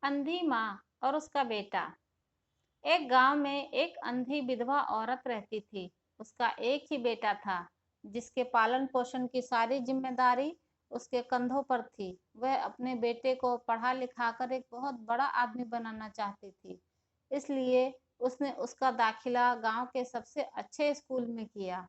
अंधी माँ और उसका बेटा। एक गांव में एक अंधी विधवा औरत रहती थी। उसका एक ही बेटा था, जिसके पालन पोषण की सारी जिम्मेदारी उसके कंधों पर थी। वह अपने बेटे को पढ़ा लिखाकर एक बहुत बड़ा आदमी बनाना चाहती थी। इसलिए उसने उसका दाखिला गांव के सबसे अच्छे स्कूल में किया।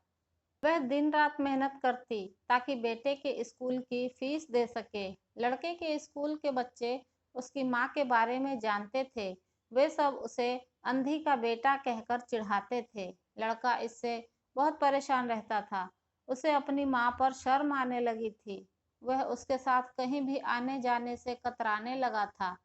वह दिन रात मेहनत करती ताकि बेटे के स्कूल की फीस दे सके। लड़के के स्कूल के बच्चे उसकी माँ के बारे में जानते थे। वे सब उसे अंधी का बेटा कहकर चिढ़ाते थे। लड़का इससे बहुत परेशान रहता था। उसे अपनी माँ पर शर्म आने लगी थी। वह उसके साथ कहीं भी आने जाने से कतराने लगा था।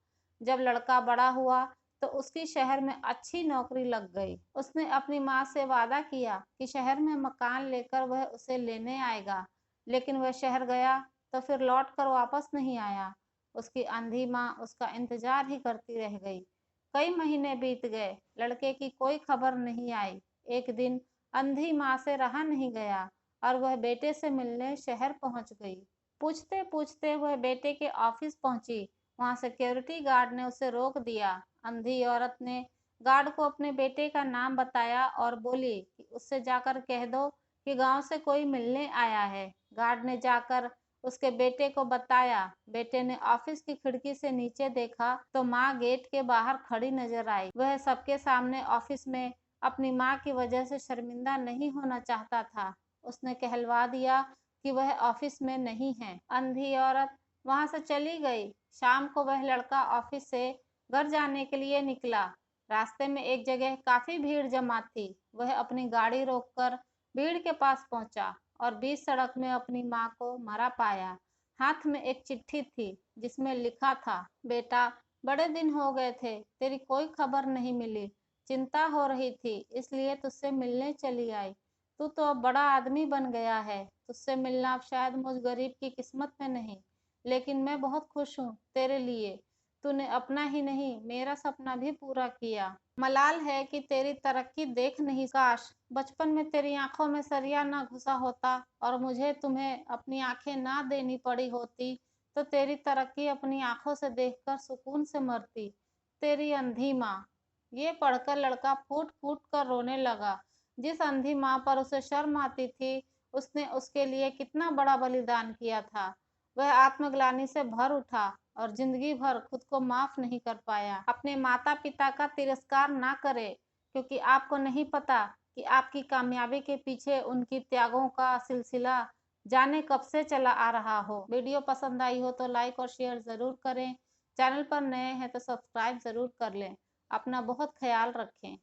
जब लड़का बड़ा हुआ तो उसकी शहर में अच्छी नौकरी लग गई। उसने अपनी माँ से वादा किया कि शहर में मकान लेकर वह उसे लेने आएगा, लेकिन वह शहर गया तो फिर लौट कर वापस नहीं आया। उसकी अंधी माँ उसका इंतजार ही करती रह गई। कई महीने बीत गए, लड़के की कोई खबर नहीं आई। एक दिन अंधी माँ से रहा नहीं गया और वह बेटे से मिलने शहर पहुंच गई। पूछते पूछते वह बेटे के ऑफिस पहुंची। वहां सिक्योरिटी गार्ड ने उसे रोक दिया। अंधी औरत ने गार्ड को अपने बेटे का नाम बताया और बोली कि उससे जाकर कह दो कि गांव से कोई मिलने आया है। गार्ड ने जाकर उसके बेटे को बताया। बेटे ने ऑफिस की खिड़की से नीचे देखा तो माँ गेट के बाहर खड़ी नजर आई। वह सबके सामने ऑफिस में अपनी माँ की वजह से शर्मिंदा नहीं होना चाहता था। उसने कहलवा दिया कि वह ऑफिस में नहीं है। अंधी औरत वहां से चली गई। शाम को वह लड़का ऑफिस से घर जाने के लिए निकला। रास्ते में एक जगह काफी भीड़ जमा थी। वह अपनी गाड़ी रोककर भीड़ के पास पहुंचा और बीच सड़क में अपनी माँ को मरा पाया। हाथ में एक चिट्ठी थी जिसमें लिखा था, बेटा, बड़े दिन हो गए थे, तेरी कोई खबर नहीं मिली। चिंता हो रही थी, इसलिए तुझसे मिलने चली आई। तू तो अब बड़ा आदमी बन गया है। तुझसे मिलना अब शायद मुझ गरीब की किस्मत में नहीं, लेकिन मैं बहुत खुश हूँ तेरे लिए। तूने अपना ही नहीं मेरा सपना भी पूरा किया। मलाल है कि तेरी तरक्की देख नहीं। काश बचपन में तेरी आंखों में सरिया ना घुसा होता और मुझे तुम्हें अपनी आंखें ना देनी पड़ी होती, तो तेरी तरक्की अपनी आंखों से देखकर सुकून से मरती। तेरी अंधी माँ। ये पढ़कर लड़का फूट फूट कर रोने लगा। जिस अंधी माँ पर उसे शर्म आती थी, उसने उसके लिए कितना बड़ा बलिदान किया था। वह आत्मग्लानि से भर उठा और जिंदगी भर खुद को माफ नहीं कर पाया। अपने माता पिता का तिरस्कार ना करे, क्योंकि आपको नहीं पता कि आपकी कामयाबी के पीछे उनकी त्यागों का सिलसिला जाने कब से चला आ रहा हो। वीडियो पसंद आई हो तो लाइक और शेयर जरूर करें। चैनल पर नए हैं तो सब्सक्राइब जरूर कर लें। अपना बहुत ख्याल रखें।